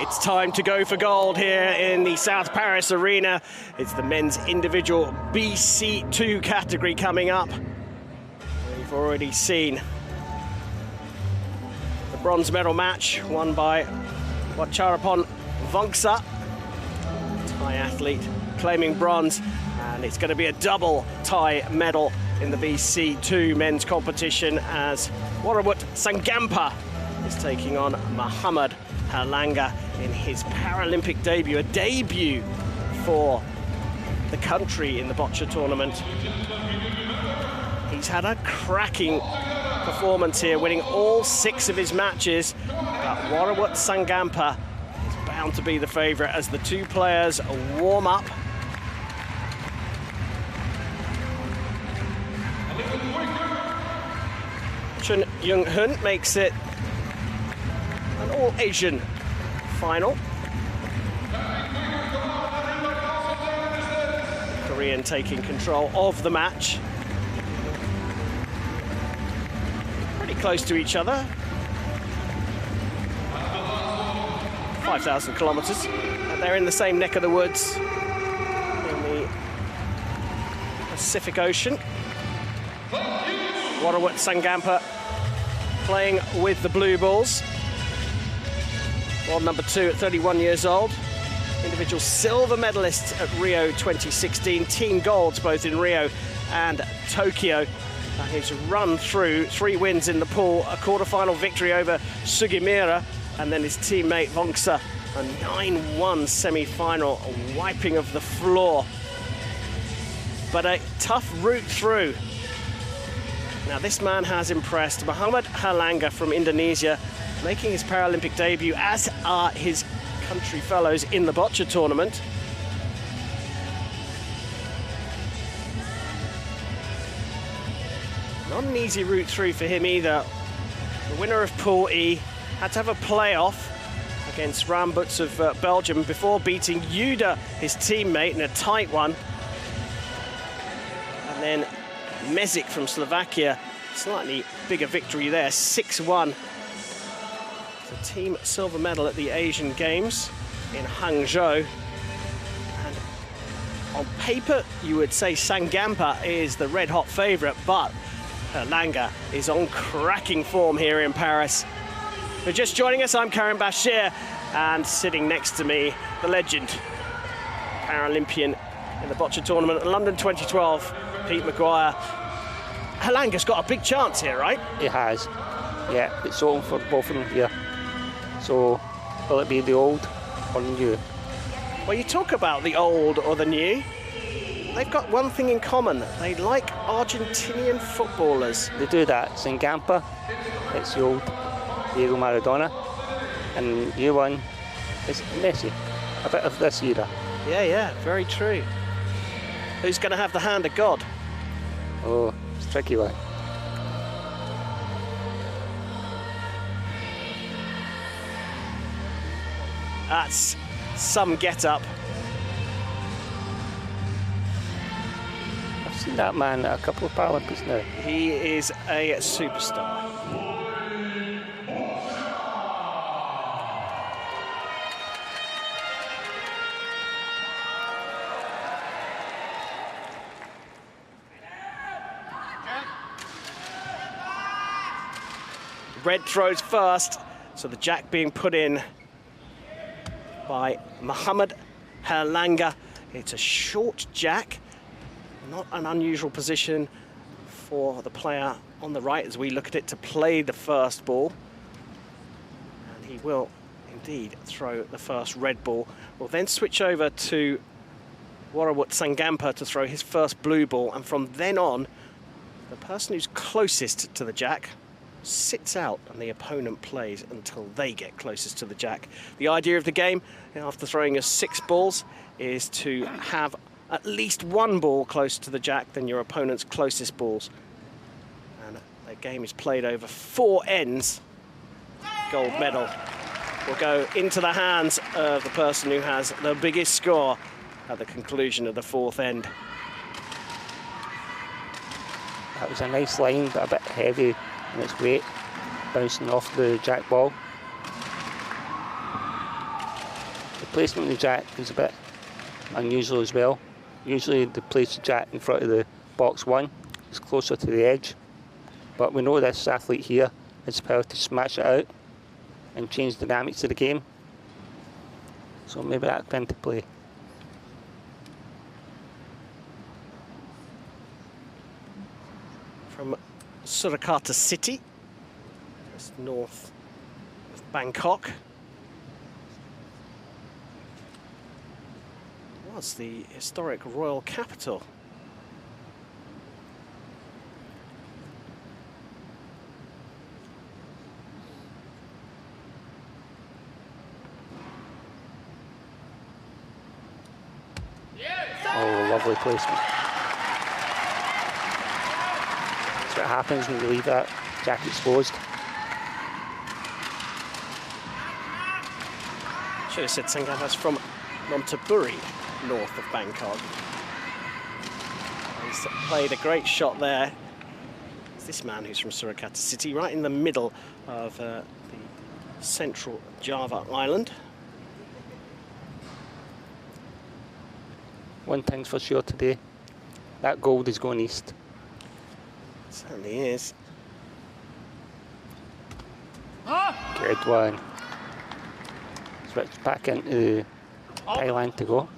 It's time to go for gold here in the South Paris Arena. It's the men's individual BC2 category coming up. We've already seen the bronze medal match won by Worawut Saengampa, Thai athlete claiming bronze, and it's going to be a double Thai medal in the BC2 men's competition as Worawut Saengampa is taking on Herlangga in his Paralympic debut, a debut for the country in the Boccia tournament. He's had a cracking performance here, winning all 6 of his matches, but Worawut Saengampa is bound to be the favourite as the two players warm up. Chun Young-hun makes it an all-Asian final. Korean taking control of the match. Pretty close to each other. 5,000 kilometers. And they're in the same neck of the woods in the Pacific Ocean. Worawut Saengampa playing with the blue balls. World number 2 at 31 years old. Individual silver medalist at Rio 2016. Team golds both in Rio and Tokyo. He's run through 3 wins in the pool, a quarter-final victory over Sugimura, and then his teammate Boccia, a 9-1 semi-final, a wiping of the floor. But a tough route through. Now this man has impressed. Herlangga from Indonesia, making his Paralympic debut, as are his country fellows in the Boccia tournament. Not an easy route through for him either. The winner of Pool E had to have a playoff against Rambutz of Belgium before beating Juda, his teammate, in a tight one. And then Mezic from Slovakia, slightly bigger victory there, 6-1. The team silver medal at the Asian Games in Hangzhou. And on paper, you would say Saengampa is the red-hot favourite, but Herlangga is on cracking form here in Paris. For just joining us, I'm Karim Bashir, and sitting next to me, the legend, Paralympian in the Boccia tournament in London 2012, Pete Maguire. Herlangga's got a big chance here, right? He has. Yeah, it's on for both of them here. So, will it be the old or the new? Well, you talk about the old or the new. They've got one thing in common. They like Argentinian footballers. They do that. Saengampa, it's the old Diego Maradona. And the new one is Messi. A bit of this era. Yeah, very true. Who's going to have the hand of God? Oh, it's a tricky one. That's some get-up. I've seen that man at a couple of Paralympics now. He is a superstar. Red throws first, so the jack being put in by Herlangga. It's a short jack, not an unusual position for the player on the right as we look at it to play the first ball. And he will indeed throw the first red ball. We'll then switch over to Worawut Saengampa to throw his first blue ball, and from then on, the person who's closest to the jack sits out and the opponent plays until they get closest to the jack. The idea of the game, after throwing your 6 balls, is to have at least 1 ball close to the jack than your opponent's closest balls. And the game is played over 4 ends. Gold medal will go into the hands of the person who has the biggest score at the conclusion of the 4th end. That was a nice line, but a bit heavy in its weight, bouncing off the jack ball. placement of the jack is a bit unusual as well. Usually they place the jack in front of the box 1, it's closer to the edge. But we know this athlete here has the power to smash it out and change the dynamics of the game. So maybe that come into play. From Surakarta City, just north of Bangkok. Was the historic royal capital. Oh, lovely placement. That's what happens when you leave that jack exposed. Should have said Saengampa's from Nonthaburi, north of Bangkok. He's played a great shot there. It's this man who's from Surakarta City, right in the middle of the central Java island. One thing's for sure today, that gold is going east. It certainly is. Good one. Switch back into Thailand to go.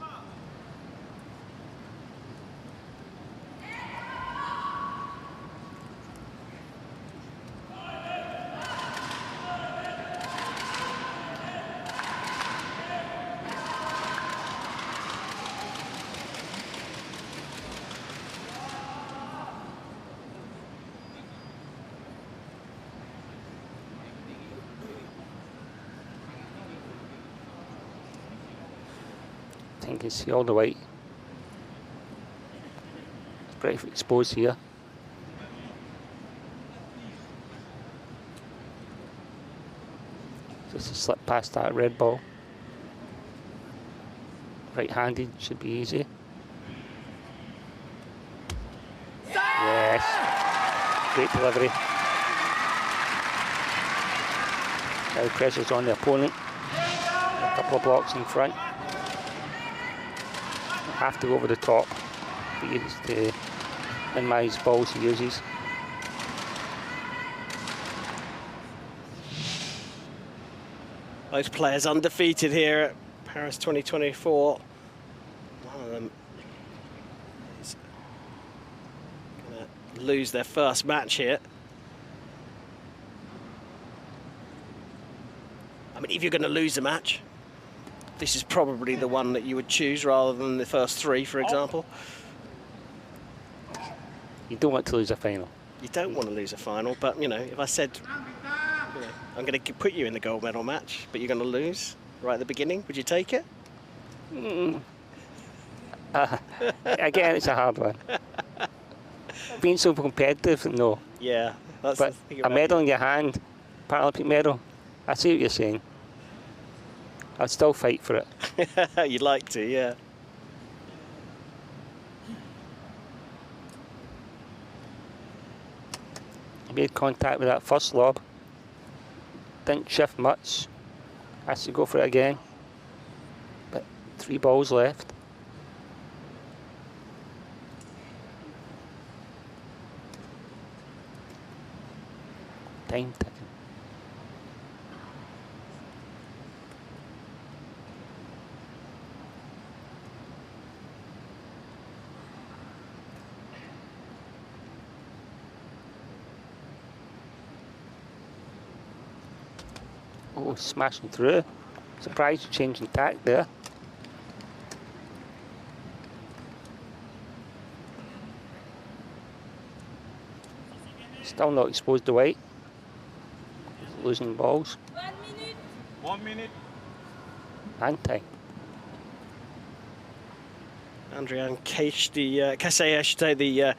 You can see all the white. It's pretty exposed here. Just to slip past that red ball. Right-handed should be easy. Yes. Great delivery. Now the pressure's on the opponent. A couple of blocks in front. Have to go over the top to minimise balls he uses. Both players undefeated here at Paris 2024. One of them is going to lose their first match here. I mean, if you're going to lose a match, this is probably the one that you would choose rather than the first 3, for example. You don't want to lose a final. You don't want to lose a final, but, you know, if I said, you know, I'm going to put you in the gold medal match, but you're going to lose right at the beginning, would you take it? Again, it's a hard one. Being so competitive, no. Yeah, that's but the thing a about medal in your hand, Paralympic medal, I see what you're saying. I'd still fight for it. You'd like to, yeah. I made contact with that first lob. Didn't shift much. Has to go for it again. But 3 balls left. Time ticking. Oh, smashing through. Surprised you changing tack there. Still not exposed to white. Losing balls. 1 minute. 1 minute. And time. Andrian Kase, I should say, the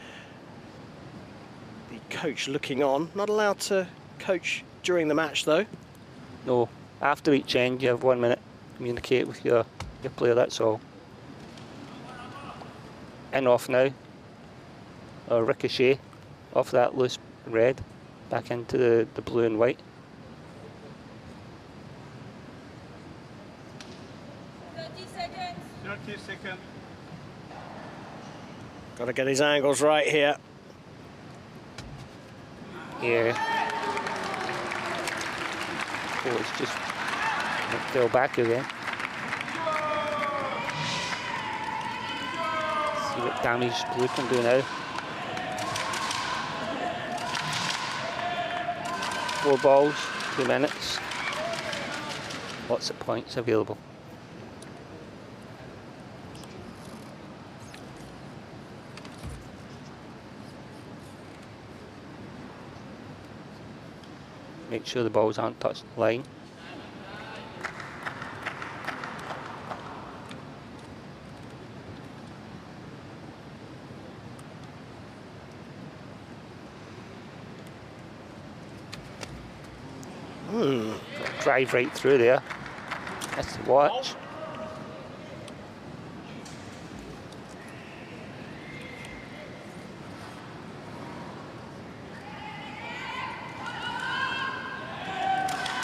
coach looking on. Not allowed to coach during the match, though. No, after each end you have 1 minute to communicate with your player, that's all. In off now. Or ricochet off that loose red back into the blue and white. 30 seconds. 30 seconds. Got to get his angles right here. Yeah. Oh, it's just fell back again. See what damage Blue can do now. 4 balls, 2 minutes. Lots of points available. Make sure the balls aren't touching the line. Drive right through there. That's the watch.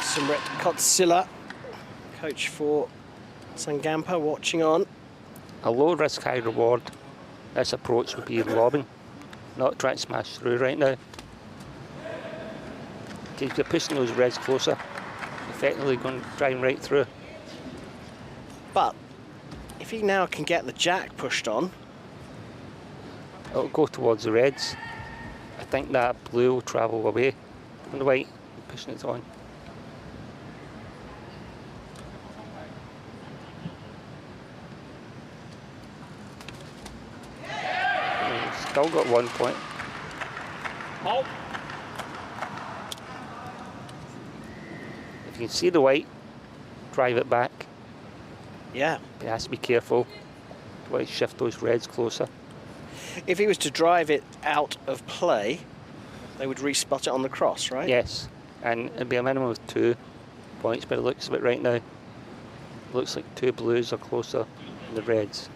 Simrit Kotsila, coach for Saengampa, watching on. A low risk, high reward. This approach would be lobbing, not trying to smash through right now. If you're pushing those reds closer, effectively going driving right through. But if he now can get the jack pushed on, It'll go towards the reds. I think that blue will travel away from the white, pushing it on. Still got 1 point. Halt. If you can see the white, drive it back. yeah. He has to be careful. White shift those reds closer. If he was to drive it out of play, they would respot it on the cross, right? Yes, and it'd be a minimum of 2 points by the looks of it right now. Looks like 2 blues are closer than the reds.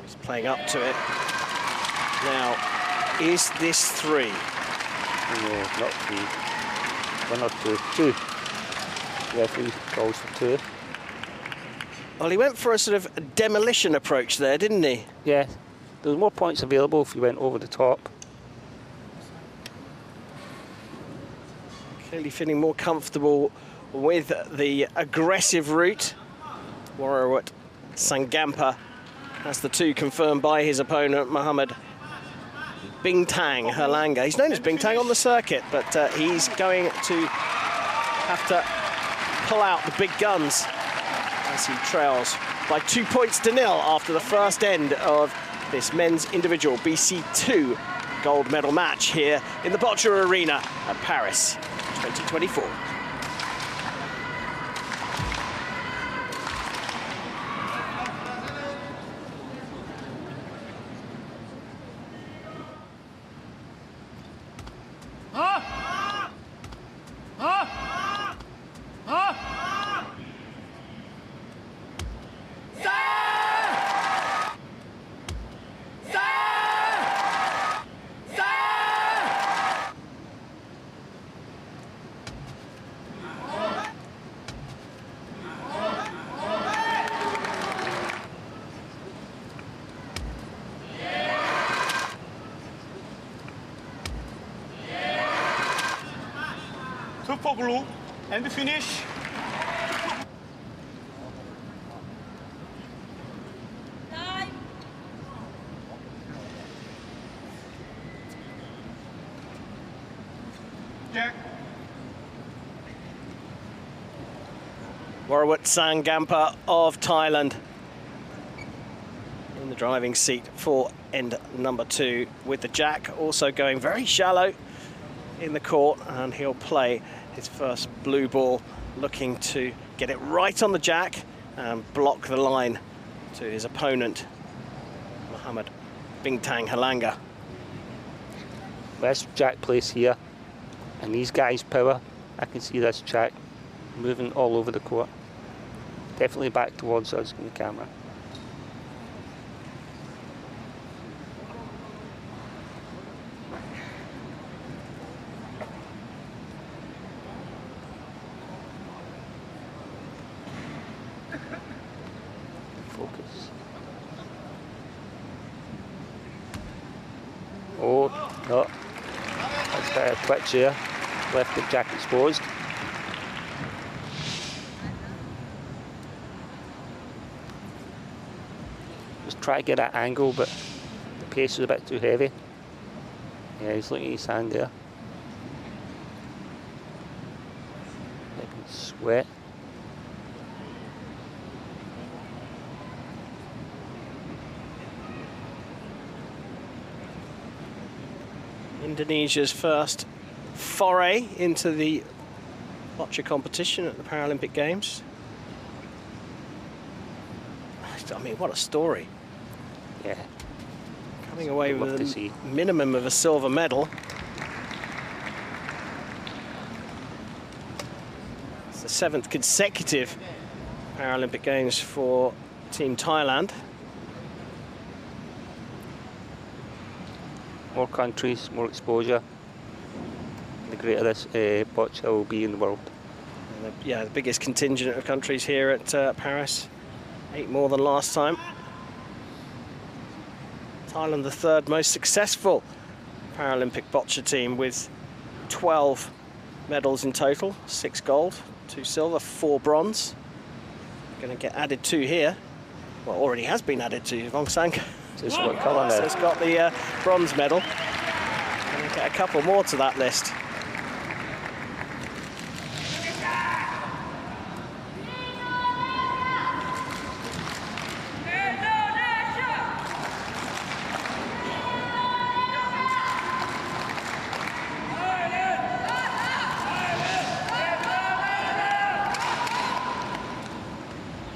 He's playing up to it. Now, is this 3? No, not 3. 1 or 2. 2. Yeah, 3 calls for 2. Well, he went for a sort of demolition approach there, didn't he? Yeah, there's more points available if you went over the top. Clearly feeling more comfortable with the aggressive route. Worawut Saengampa has the 2 confirmed by his opponent, Mohammed Bintang Herlangga. He's known as Bintang on the circuit, but he's going to have to pull out the big guns as he trails by 2 points to 0 after the first end of this men's individual BC2 gold medal match here in the Boccia Arena at Paris 2024. For blue and the finish. Time. Jack. Worawut Saengampa of Thailand in the driving seat for end number 2, with the jack also going very shallow in the court, and he'll play his first blue ball, looking to get it right on the jack and block the line to his opponent, Mohammed Bintang Herlangga. This jack place here, and these guys' power, I can see this jack moving all over the court. Definitely back towards us in the camera. twitch there, left the jack exposed. Just try to get that angle, but the pace was a bit too heavy. Yeah, he's looking at his hand there. Making sweat. Indonesia's first foray into the Boccia competition at the Paralympic Games. I mean, what a story. Yeah. Coming away I'd love with to a see. minimum of a silver medal. It's the 7th consecutive Paralympic Games for Team Thailand. More countries, more exposure. The greater this Boccia will be in the world. Yeah, the biggest contingent of countries here at Paris. 8 more than last time. Thailand, the 3rd most successful Paralympic Boccia team with 12 medals in total. 6 gold, 2 silver, 4 bronze. Going to get added to here. Well, already has been added to Wongsang. So it's what colour So now? it's got the bronze medal. Going to get a couple more to that list.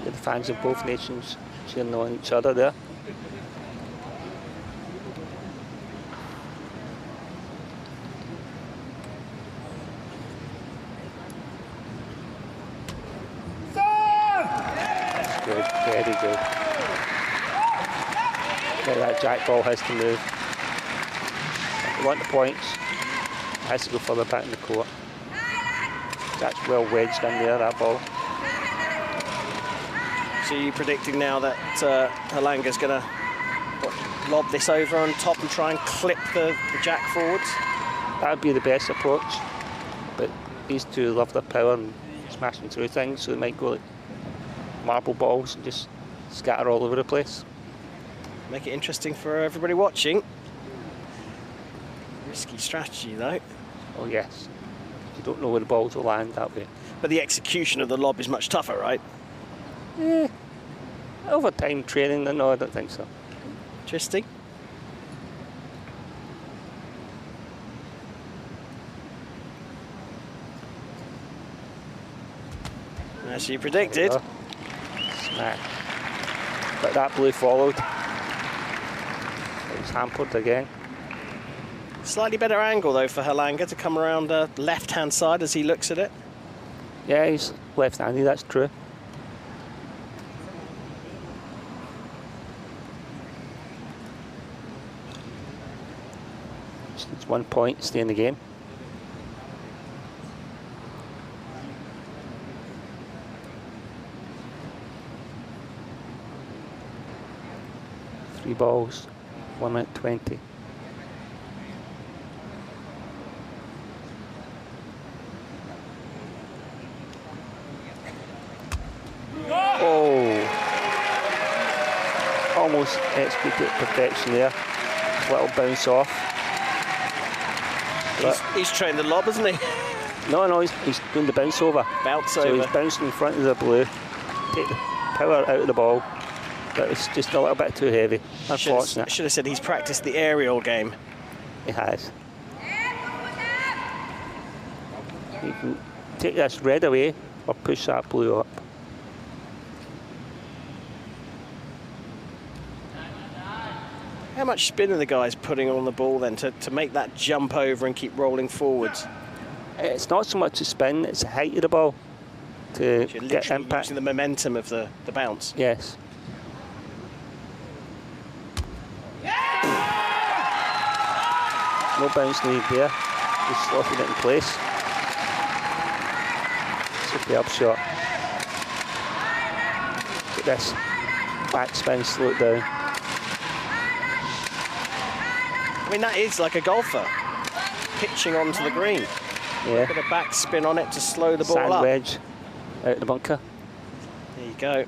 The fans of both nations cheering on each other there. Good, very good. Now that jack ball has to move. If you want the points, it has to go further back in the court. That's well wedged in there, that ball. So you're predicting now that Herlangga's going to lob this over on top and try and clip the jack forwards? That would be the best approach, but these two love their power and smashing through things, so they might go like marble balls and just scatter all over the place. Make it interesting for everybody watching. Risky strategy though. Oh yes, you don't know where the balls will land that way. But the execution of the lob is much tougher, right? Yeah. Over time training, no, I don't think so. Interesting. As you predicted. Smack. But that blue followed. It was hampered again. Slightly better angle though for Herlangga to come around the left-hand side as he looks at it. Yeah, he's left-handed, that's true. It's 1 point, stay in the game. Three balls, 1 minute 20. Oh, almost executed perfection there. Little bounce off. He's trained the lob, hasn't he? No, he's doing the bounce over. Bounce so over. He's bouncing in front of the blue, take the power out of the ball, but it's just a little bit too heavy. Unfortunate. Should have said he's practiced the aerial game. He has. You can take this red away or push that blue up. How much spin are the guys putting on the ball then to make that jump over and keep rolling forwards? It's not so much the spin, it's the height of the ball to You're get literally impact. using the momentum of the bounce. Yes. No bounce needed there, just slotted it in place. Superb shot. Get this backspin, slow it down. I mean, that is like a golfer. pitching onto the green. Yeah. Bit of back spin on it to slow the ball Sand up. wedge out the bunker. There you go.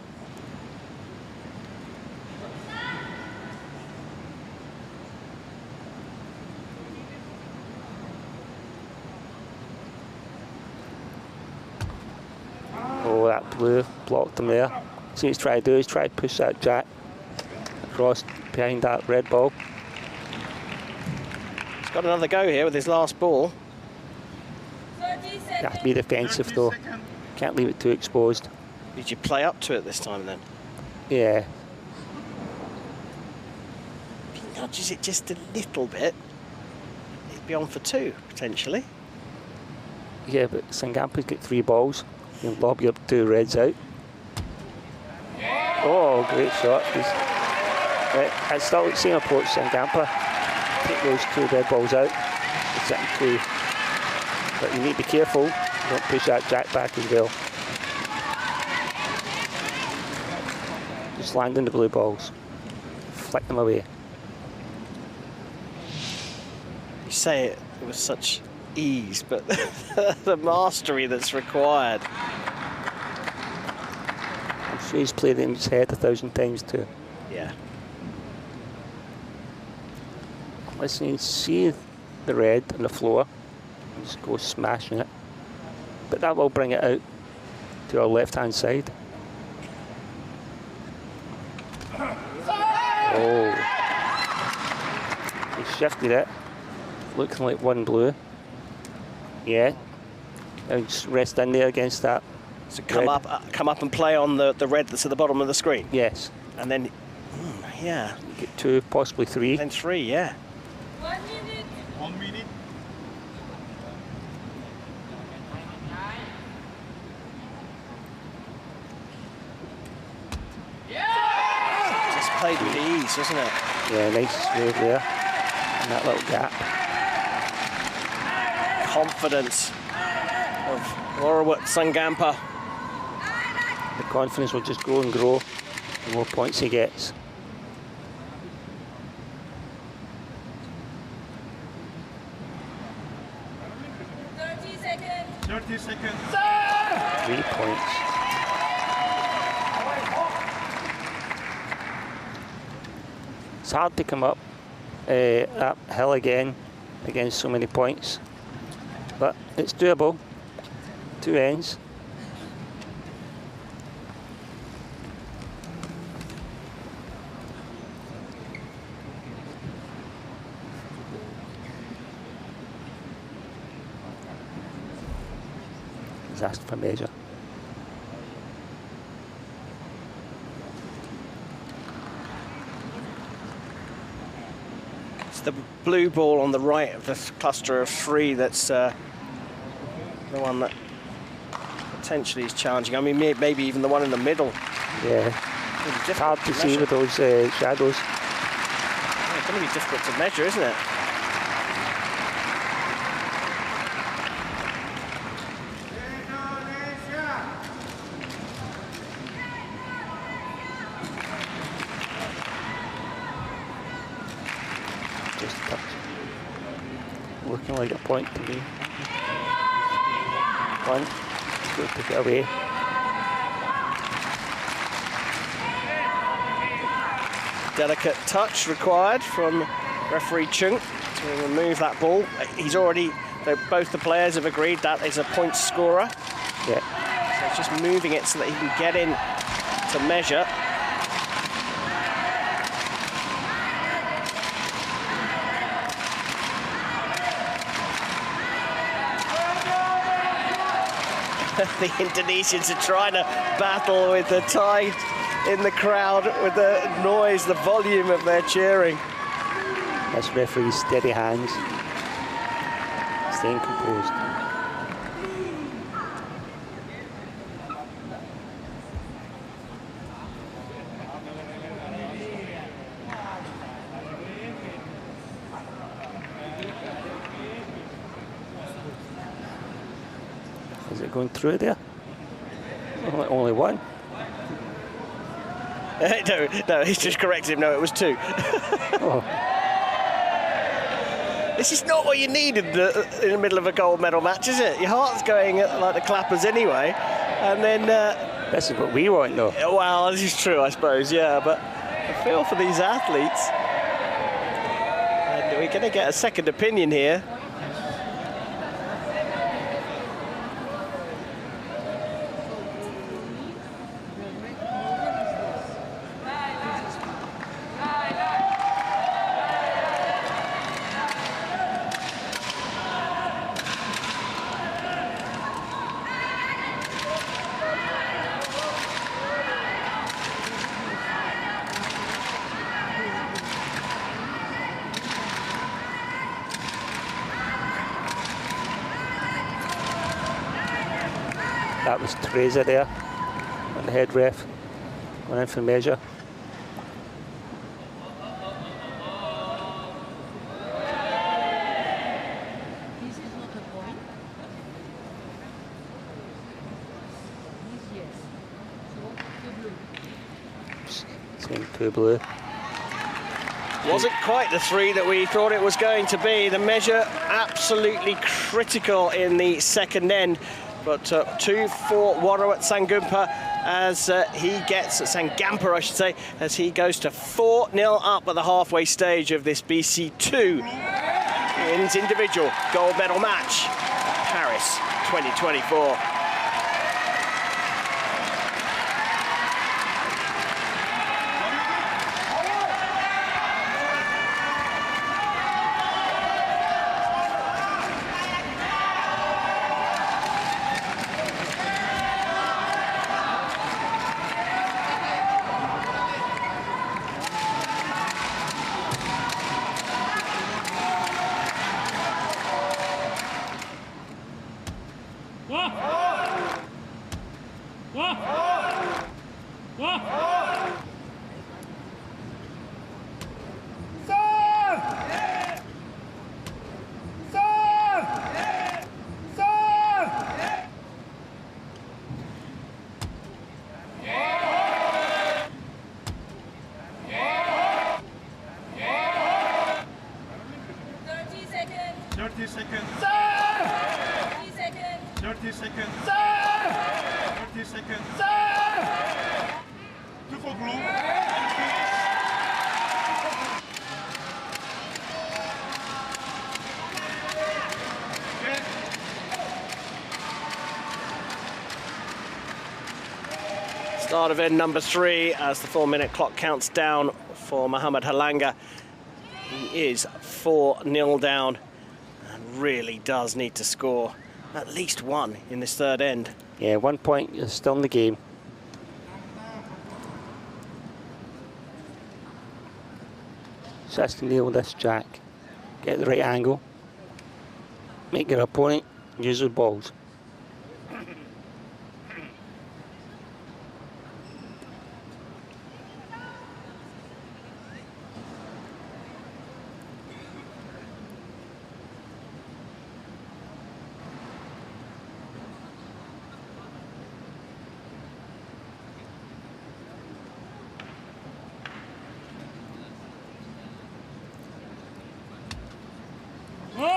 Oh, that blue blocked him there. See what he's trying to do, he's trying to push that jack across behind that red ball. He's got another go here with his last ball. 30 You seconds. have to be defensive 30 though. seconds. Can't leave it too exposed. Did you play up to it this time then? Yeah. If he nudges it just a little bit, it'd be on for 2, potentially. Yeah, but Saengampa's got 3 balls. He'll lob your 2 reds out. Oh, great shot. I still same approach, Saengampa. Take those 2 red balls out. It's sitting 2. But you need to be careful. Don't push that jack back as well. Just land in the blue balls. Flick them away. You say it with such ease, but the mastery that's required. I'm sure he's played it in his head 1,000 times too. Yeah. Listen, you see the red on the floor. Just go smashing it. But that will bring it out to our left-hand side. Oh. He shifted it. Looking like 1 blue. Yeah. Now just rest in there against that. So come red. come up and play on the red that's at the bottom of the screen. Yes. And then, yeah. Get 2, possibly 3. Then 3, yeah. 1 minute. 1 minute. Just played with ease, isn't it? Yeah, nice move there. And that little gap. Confidence of Worawut Saengampa. The confidence will just grow and grow the more points he gets. 30 seconds. 30 seconds. 3 points. It's hard to come up that hill again against so many points, but it's doable. 2 ends. He's asked for measure. It's the blue ball on the right of this cluster of 3 that's the one that potentially is challenging. I mean, maybe even the one in the middle. Yeah, it's hard to see with those shadows. Yeah, it's going to be difficult to measure, isn't it? Just a touch. Looking like a point to me. 1. Go pick it away. Delicate touch required from referee Chung to remove that ball. He's already, both the players have agreed that is a point scorer. Yeah. So it's just moving it so that he can get in to measure. The Indonesians are trying to battle with the tide in the crowd, with the noise, the volume of their cheering. This referee's steady hands, staying composed. Is it going through there? Only 1. No, he's just corrected him. No, it was 2. Oh. This is not what you need in the middle of a gold medal match, is it? Your heart's going like the clappers anyway, and then... this is what we want, though. Well, this is true, I suppose, yeah, but I feel for these athletes. And we're going to get a second opinion here. That was Teresa there, and the head ref going in for measure. This is not a point. This yes. So the blue. Same two blue. Wasn't quite the 3 that we thought it was going to be. The measure absolutely critical in the second end. But 2 for Worawut Saengampa as he gets, Saengampa I should say, as he goes to 4-0 up at the halfway stage of this BC2 men's individual gold medal match, Paris 2024. Start of end number 3 as the 4-minute clock counts down for Mohamed Herlangga. He is 4-0 down and really does need to score at least 1 in this third end. Yeah, 1 point is still in the game. So has to nail this jack, get the right angle, make your opponent use the balls.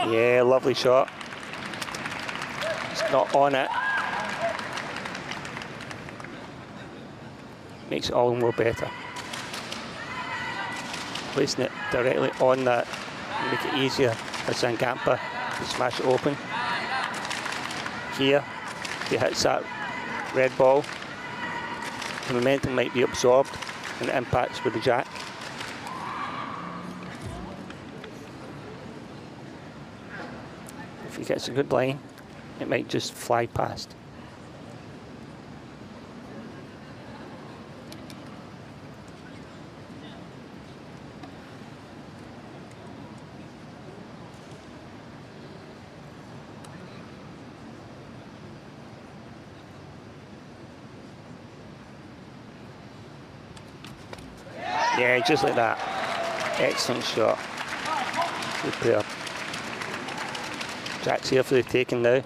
Yeah, lovely shot. It's not on it. Makes it all the more better. Placing it directly on that will make it easier for Saengampa to smash it open. Here, if he hits that red ball, the momentum might be absorbed and it impacts with the jack. If he gets a good line, it might just fly past. Yeah, just like that. Excellent shot. Superb. Jack's here for the taking now.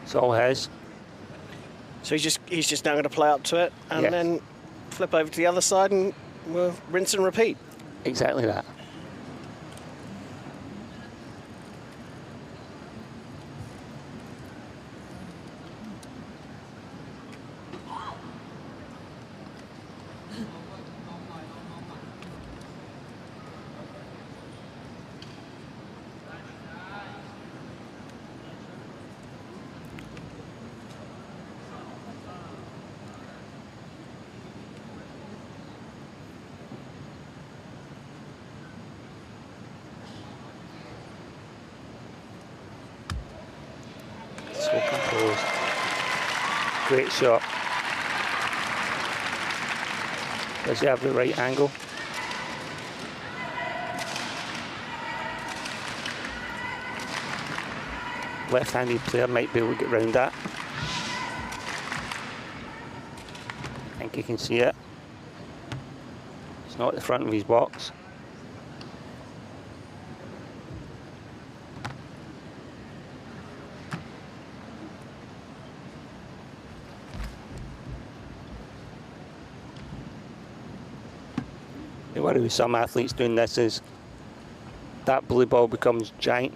It's all his. So he's just now going to play up to it and then flip over to the other side and we'll rinse and repeat. Exactly that. great shot. Does he have the right angle? Left-handed player might be able to get round that. I think you can see it. It's not at the front of his box. The worry with some athletes doing this is that blue ball becomes giant,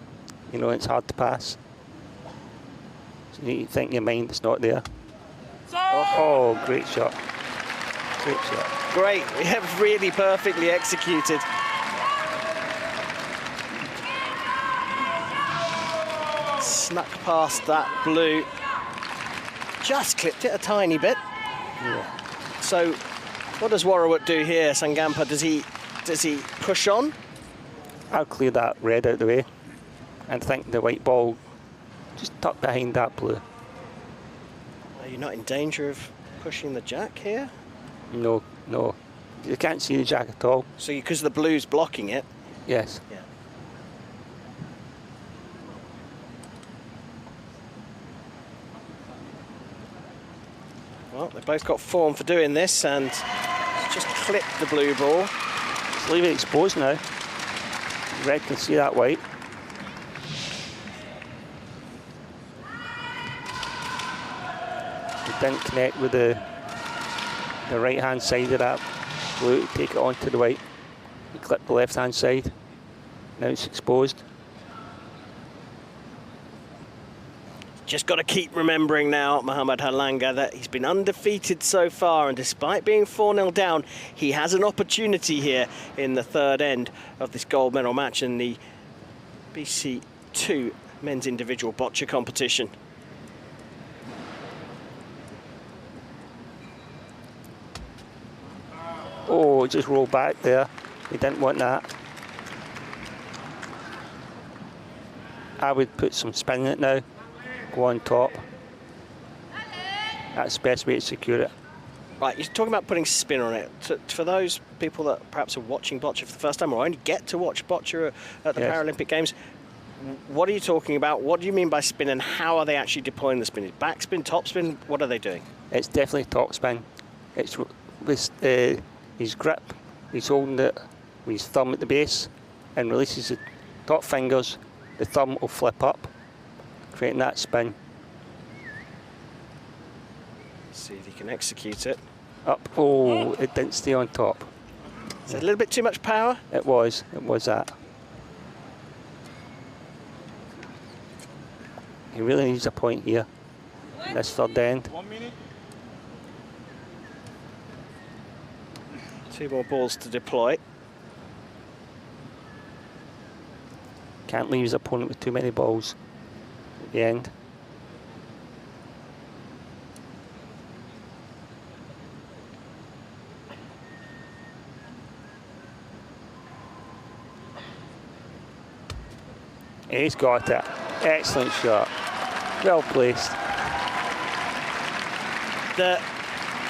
you know, it's hard to pass. So you need to think in your mind it's not there. Oh, great shot. Great shot. Great, yeah, really perfectly executed. Snuck past that blue. Just clipped it a tiny bit. Yeah. So, what does Worawut do here, Saengampa? Does he push on? I'll clear that red out of the way and think the white ball just tucked behind that blue. Are you not in danger of pushing the jack here? No, no. You can't see the jack at all. So, because the blue's blocking it? Yes. Yeah. Well, they've both got form for doing this, and just clipped the blue ball. Just leave it exposed now. Red can see that white. It didn't connect with the right hand side of that blue to take it onto the white. He clipped the left hand side. Now it's exposed. Just got to keep remembering now, Mohamed Herlangga, that he's been undefeated so far, and despite being 4-0 down, he has an opportunity here in the third end of this gold medal match in the BC2 men's individual boccia competition. Oh, it just rolled back there. He didn't want that. I would put some spin in it now. Go on top. That's the best way to secure it. Right, you're talking about putting spin on it. For those people that perhaps are watching boccia for the first time or only get to watch boccia at the Yes. Paralympic Games, what are you talking about? What do you mean by spin, and how are they actually deploying the spin? Is back spin, top spin? What are they doing? It's definitely top spin. It's with his grip. He's holding it with his thumb at the base and releases the top fingers. The thumb will flip up, creating that spin. See if he can execute it. Up. Oh, it didn't stay on top. Is it a little bit too much power? It was that. He really needs a point here, in this third end. 1 minute. 2 more balls to deploy. Can't leave his opponent with too many balls at the end. He's got it. Excellent shot. Well placed. The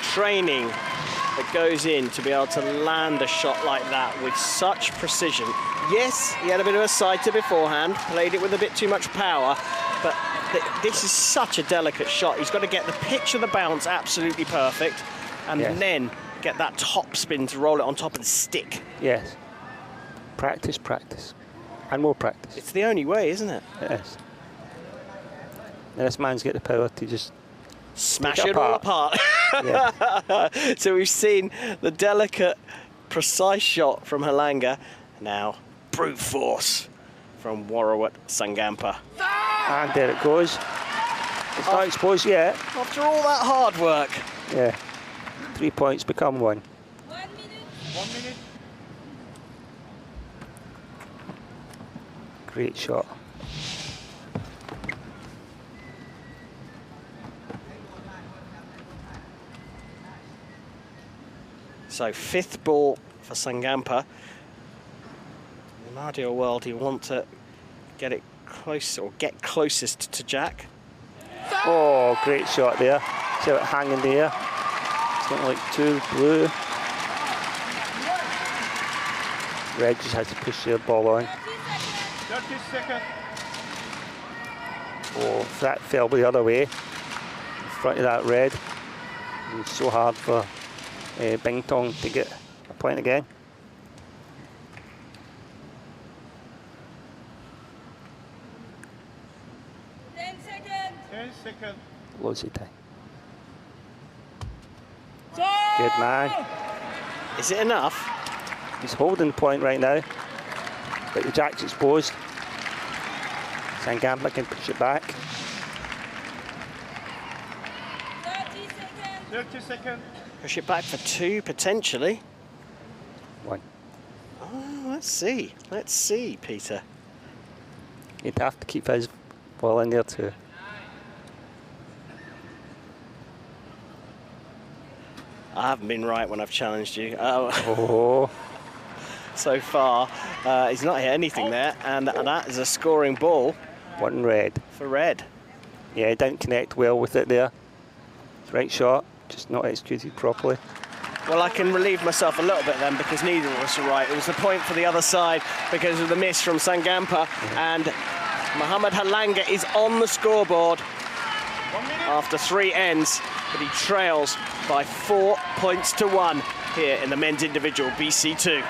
training that goes in to be able to land a shot like that with such precision. Yes, he had a bit of a sighter beforehand, played it with a bit too much power, but this is such a delicate shot. He's got to get the pitch of the bounce absolutely perfect, and Yes. then get that top spin to roll it on top and stick. Yes. Practice, practice. And more practice. It's the only way, isn't it? It is. Now this man's got the power to just Smash Take it it all apart. apart. Yeah. So we've seen the delicate, precise shot from Herlangga. Now, brute force from Worawut Saengampa. And there it goes. It's not exposed yet. After all that hard work. Yeah. 3 points become 1. 1 minute. 1 minute. Great shot. So 5th ball for Saengampa. In an ideal world, you want to get it close or get closest to Jack. Oh, great shot there. See it hanging there. It's looking like 2 blue. Red just had to push the ball on. 30 seconds. Oh, if that fell the other way, in front of that red. It's so hard for Bintang to get a point again. 10 seconds. 10 seconds. Loads of time. Good man. Is it enough? He's holding the point right now, but the jack's exposed. Saengampa can push it back. 30 seconds. 30 seconds. Push it back for 2 potentially. 1. Oh, let's see. Let's see, Peter. He'd have to keep his ball in there too. I haven't been right when I've challenged you. Oh, So far, he's not hit anything there, and that is a scoring ball 1 red. for red. Yeah, he didn't connect well with it there. Right shot, just not executed properly. Well, I can relieve myself a little bit then because neither of us are right. It was the point for the other side because of the miss from Saengampa, and Mohamed Herlangga is on the scoreboard 1 minute. after 3 ends, but he trails by 4 points to 1 here in the men's individual BC2.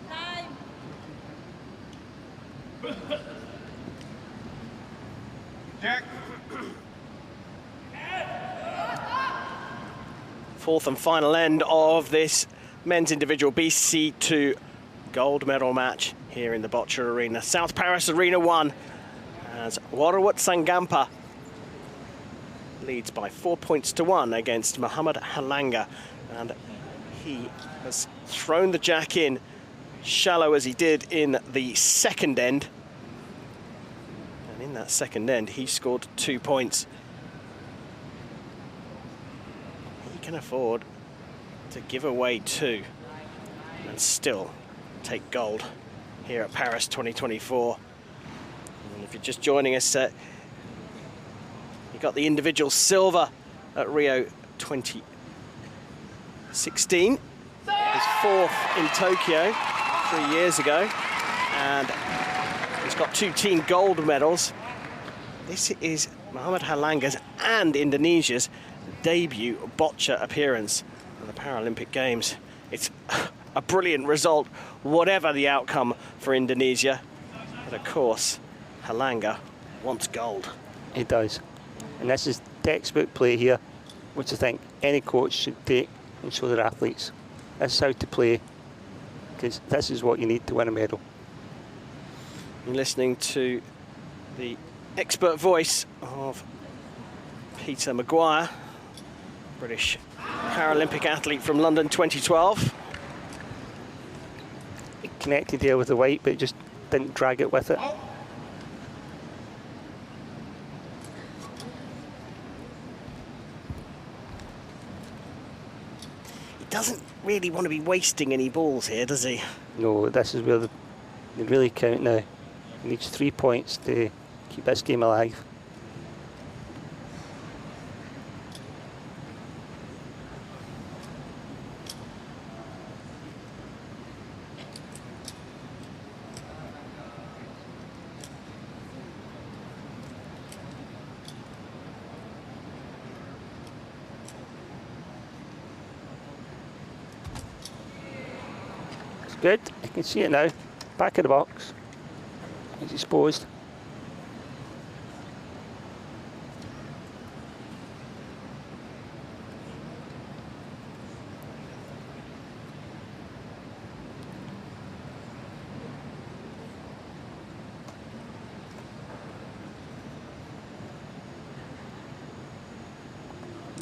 Time. Jack. 4th and final end of this men's individual BC2 gold medal match here in the Boccia Arena. South Paris Arena 1 as Worawut Saengampa leads by 4 points to 1 against Mohamed Herlangga, and he has thrown the jack in shallow as he did in the second end, and in that second end he scored 2 points. He can afford to give away 2 and still take gold here at Paris 2024. And if you're just joining us, you got the individual silver at Rio 2016. His 4th in Tokyo 3 years ago, and he's got 2 team gold medals. This is Mohamed Herlangga's and Indonesia's debut Boccia appearance at the Paralympic Games. It's a brilliant result, whatever the outcome for Indonesia. But of course, Herlangga wants gold. He does. And this is textbook play here, which I think any coach should take and show their athletes. This is how to play, because this is what you need to win a medal. You're listening to the expert voice of Peter Maguire, British Paralympic athlete from London 2012. He connected here with the white, but just didn't drag it with it. He doesn't really want to be wasting any balls here, does he? No, this is where they really count now. He needs 3 points to keep this game alive. It's good, I can see it now. Back of the box. He's exposed.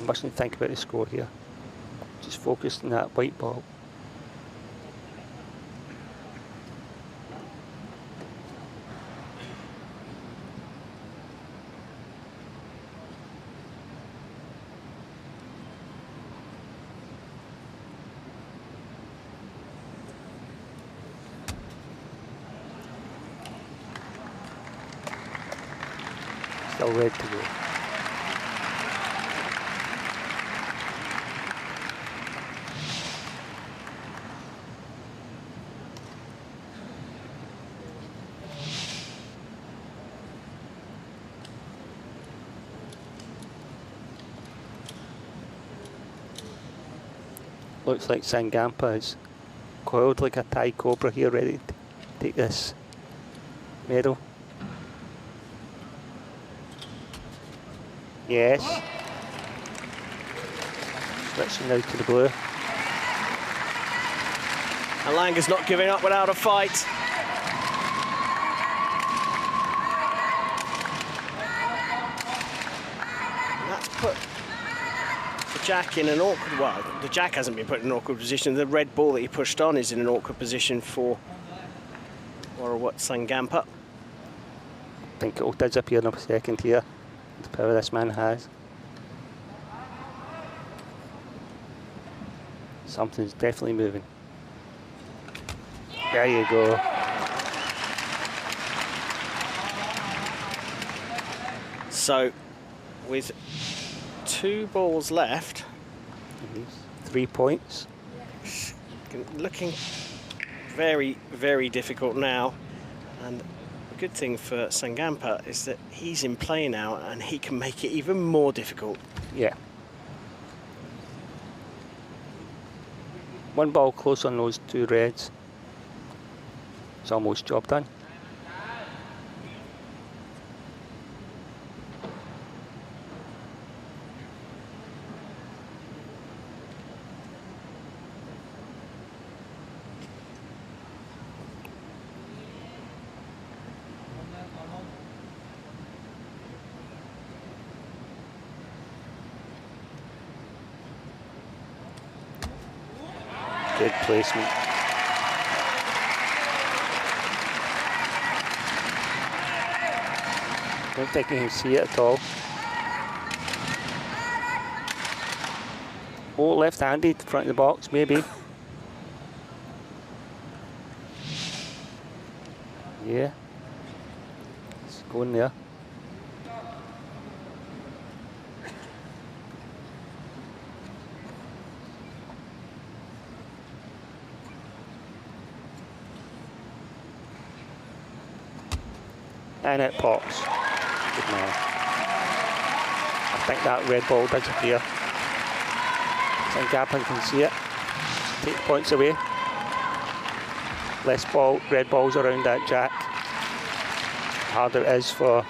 Mustn't think about the score here. Just focus on that white ball. Still ready to go. Looks like Saengampa is coiled like a Thai cobra here, ready to take this medal. Yes. Switching now to the blue. Herlangga's not giving up without a fight. And that's put the Jack in an awkward, well, the Jack hasn't been put in an awkward position. The red ball that he pushed on is in an awkward position for Worawut Saengampa. I think it'll disappear in a second here. The power this man has. Something's definitely moving. There you go. So, with 2 balls left, 3 points. looking very, very difficult now. And the good thing for Saengampa is that he's in play now and he can make it even more difficult. Yeah. One ball close on those 2 reds. It's almost job done. Good placement. Don't think you can see it at all. Oh, left-handed, front of the box, maybe. Yeah. It's going there. And it pops. Good man. I think that red ball disappear. Saengampa can see it. Take the points away. Less red balls around that Jack. The harder it is for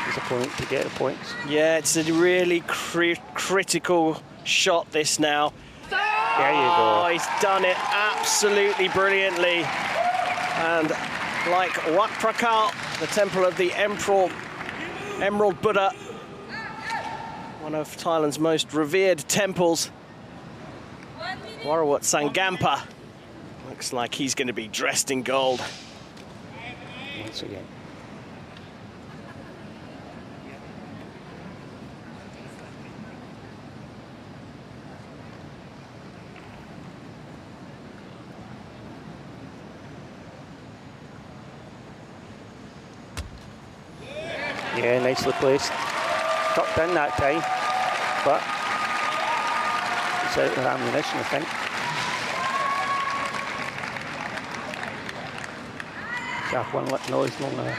his opponent to get the points. Yeah, it's a really critical shot this now. There you go. Oh, he's done it absolutely brilliantly. And like Wat Prakal, the temple of the Emerald Buddha, one of Thailand's most revered temples, Worawut Saengampa looks like he's going to be dressed in gold. Once again. Yeah, nicely placed. Tucked in that time, but it's out of ammunition, I think. Shaft one lip noise long now.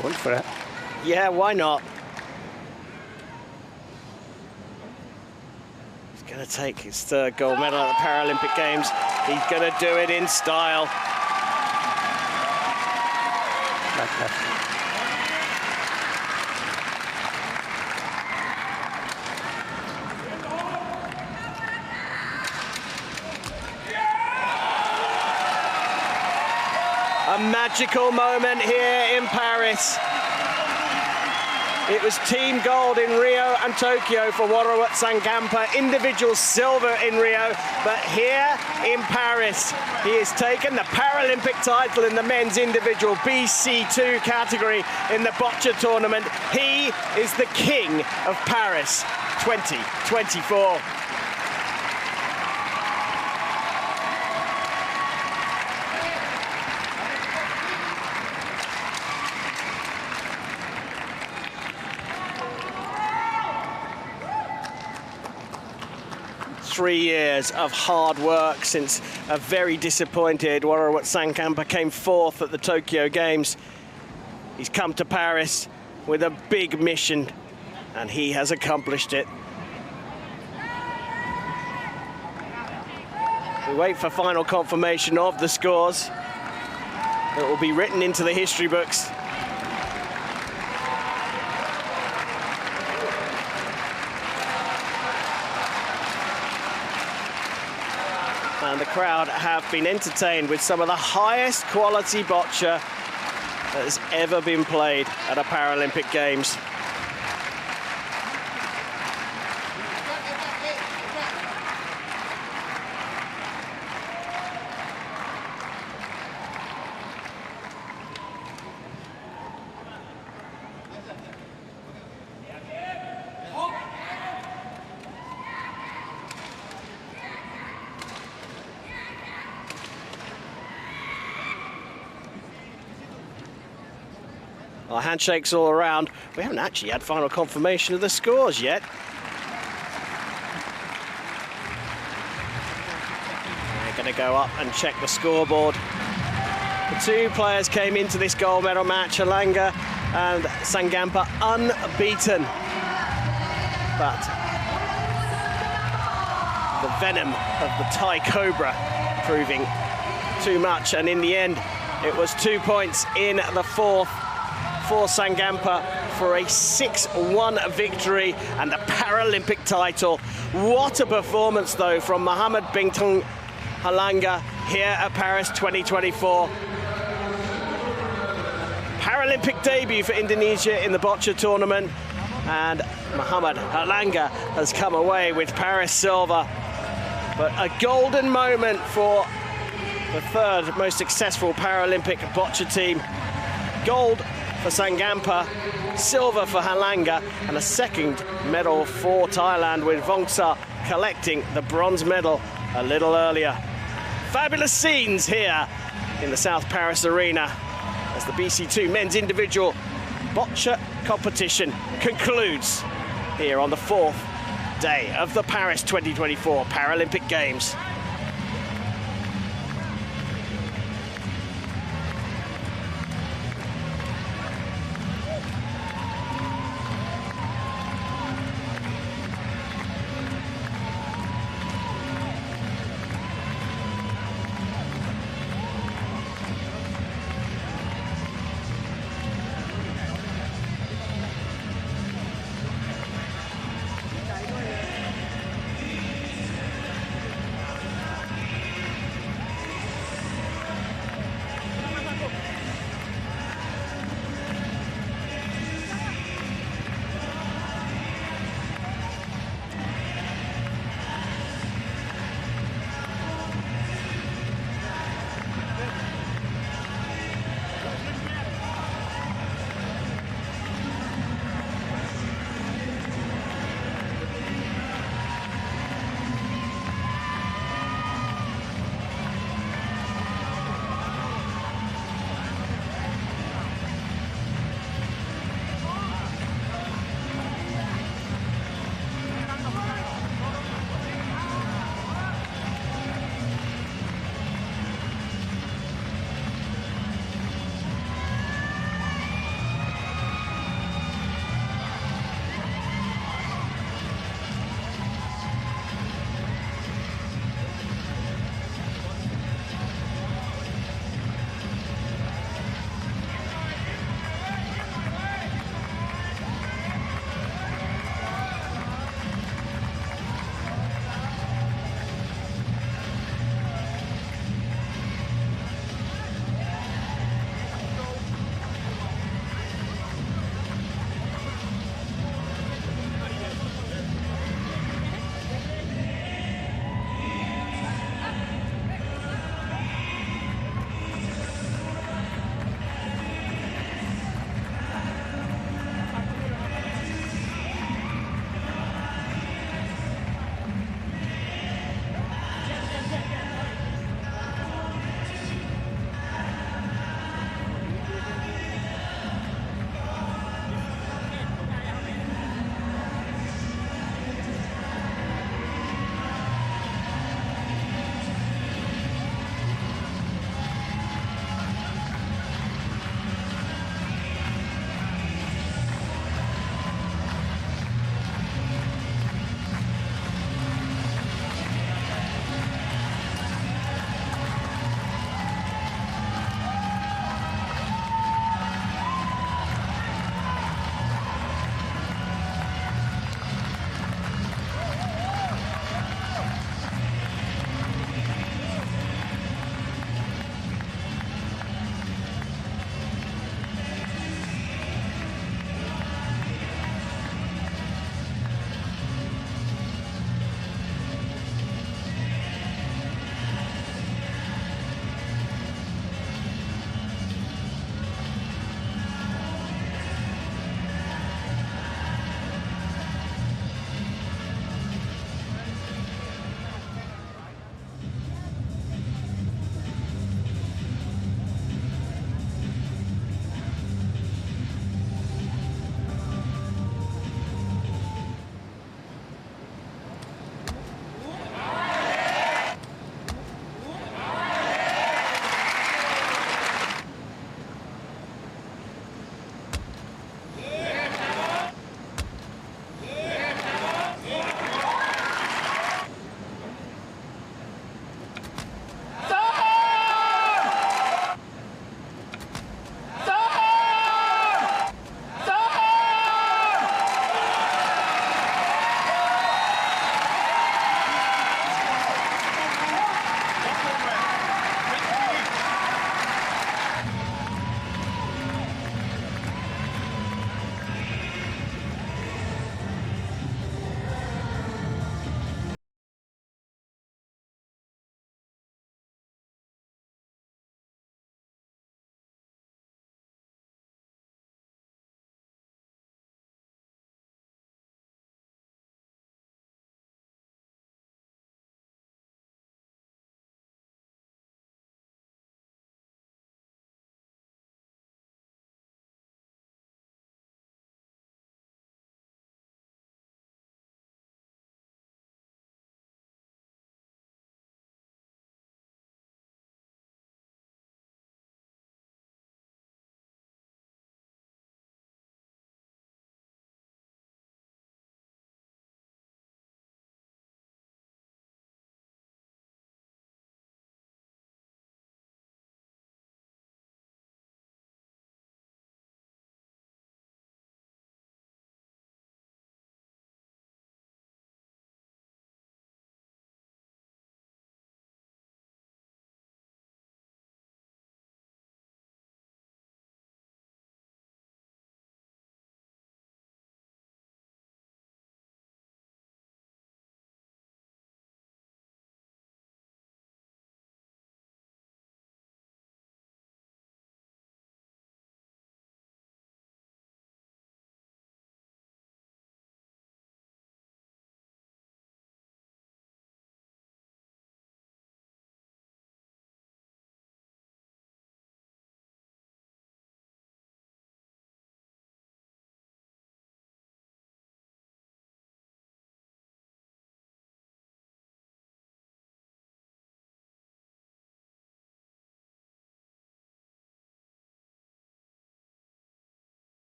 Going for it. Yeah, why not? going to take his third gold medal at the Paralympic Games. He's going to do it in style. Fantastic. A magical moment here in Paris. It was team gold in Rio and Tokyo for Worawut Saengampa, individual silver in Rio, but here in Paris, he has taken the Paralympic title in the men's individual BC2 category in the Boccia tournament. He is the king of Paris 2024. Three years of hard work since a very disappointed Worawut Saengampa came fourth at the Tokyo Games. He's come to Paris with a big mission, and he has accomplished it. We wait for final confirmation of the scores. It will be written into the history books. And the crowd have been entertained with some of the highest quality boccia that has ever been played at a Paralympic Games. Our handshakes all around. We haven't actually had final confirmation of the scores yet. We're going to go up and check the scoreboard. The two players came into this gold medal match, Herlangga and Saengampa, unbeaten. But the venom of the Thai Cobra proving too much, and in the end it was 2 points in the fourth for Saengampa for a 6-1 victory and the Paralympic title. What a performance though from Bintang Herlangga here at Paris 2024. Paralympic debut for Indonesia in the Boccia tournament, and Herlangga has come away with Paris silver. But a golden moment for the third most successful Paralympic Boccia team. Gold for Saengampa, silver for Herlangga, and a second medal for Thailand, with Boccia collecting the bronze medal a little earlier. Fabulous scenes here in the South Paris Arena as the BC2 men's individual Boccia competition concludes here on the fourth day of the Paris 2024 Paralympic Games.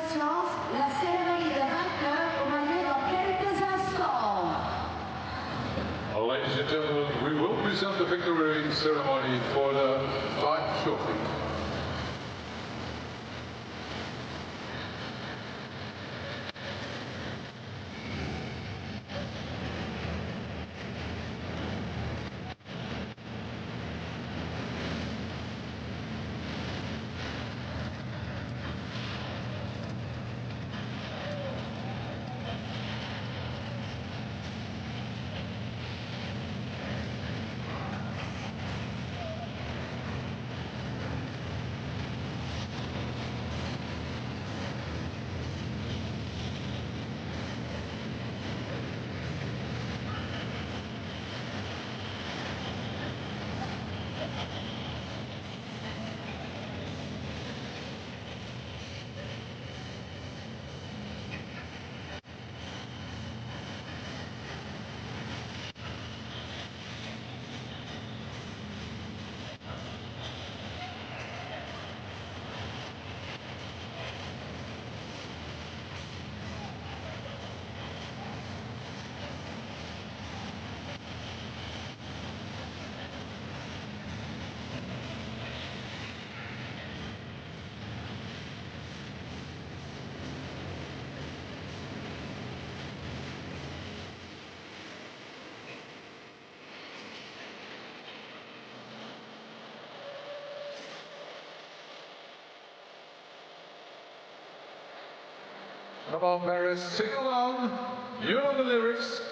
Congratulations, la cérémonie de vainqueurs aura lieu dans quelques instants. Ladies and gentlemen, we will present the victory ceremony for the fight shortly. Come on, Maris, sing along. You know the lyrics.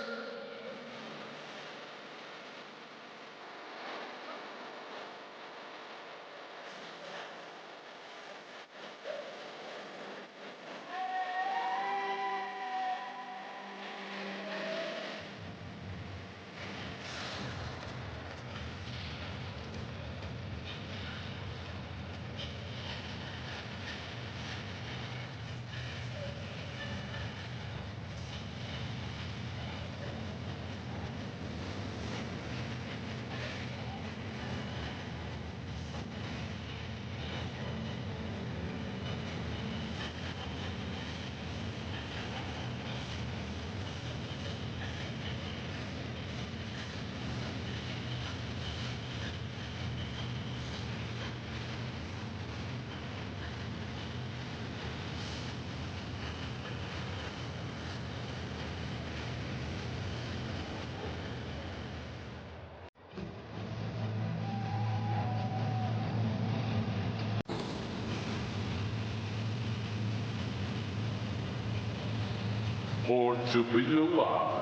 Born to be alive.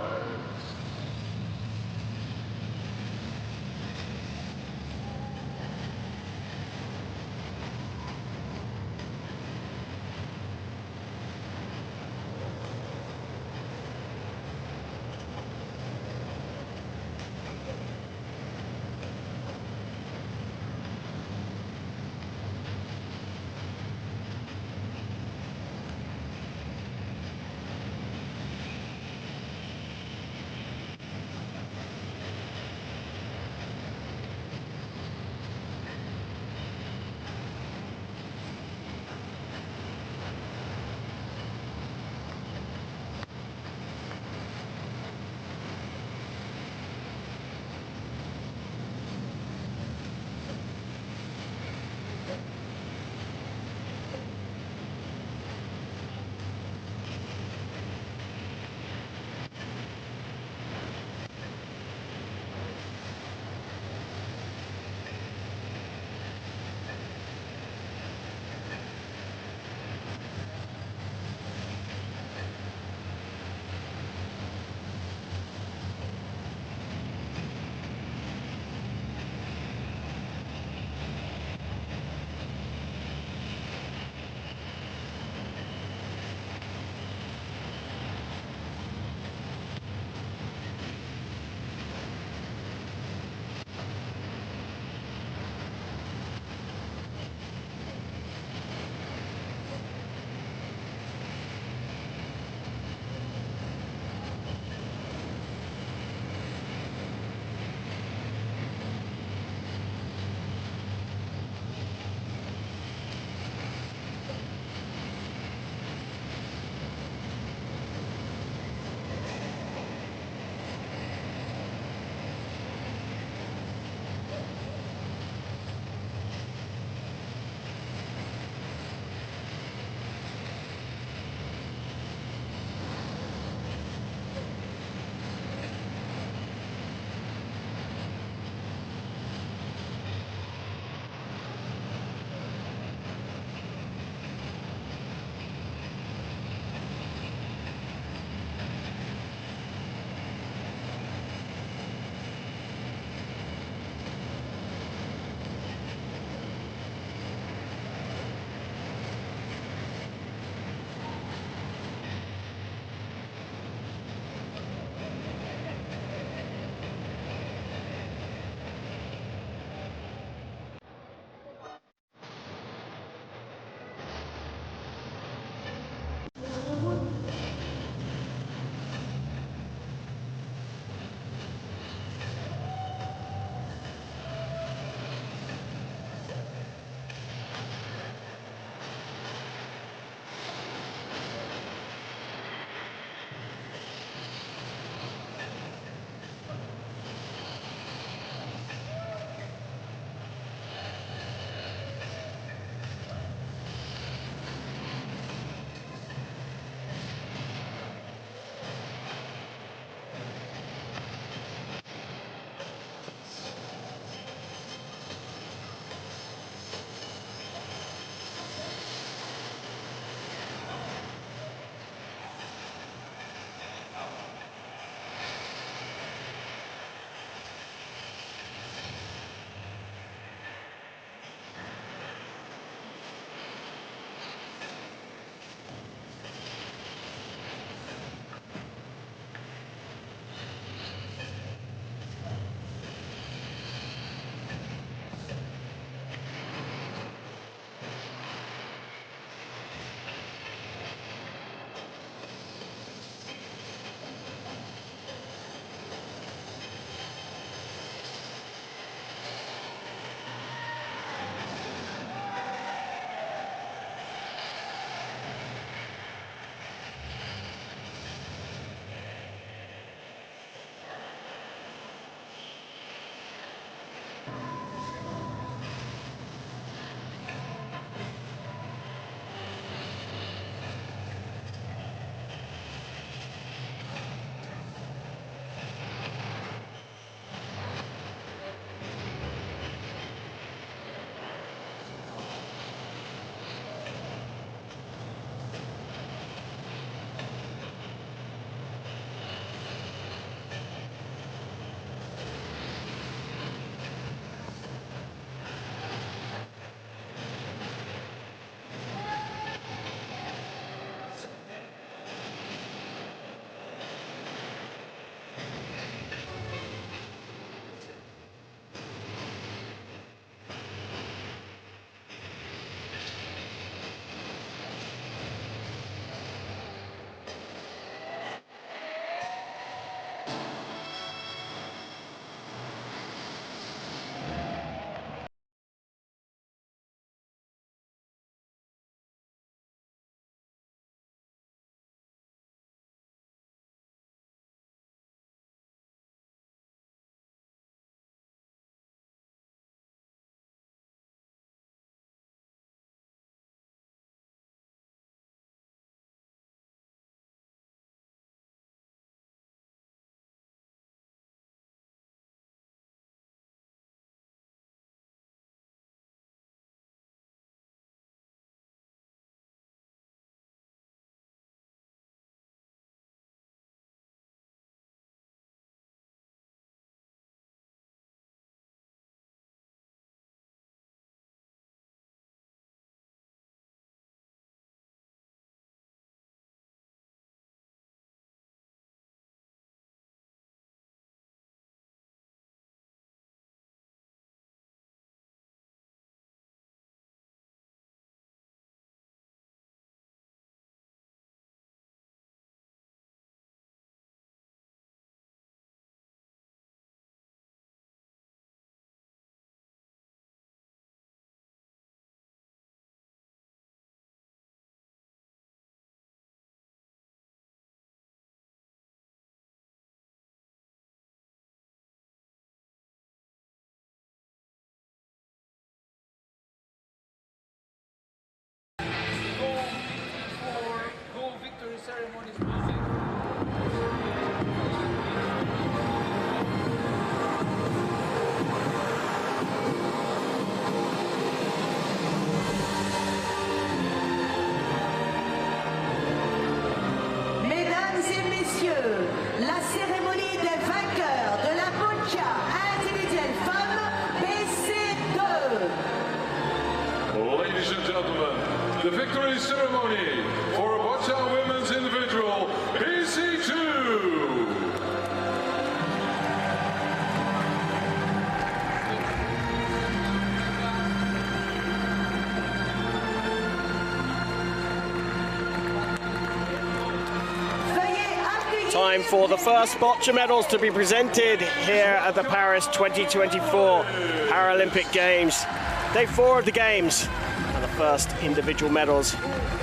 Time for the first Boccia medals to be presented here at the Paris 2024 Paralympic Games. Day 4 of the Games, and the first individual medals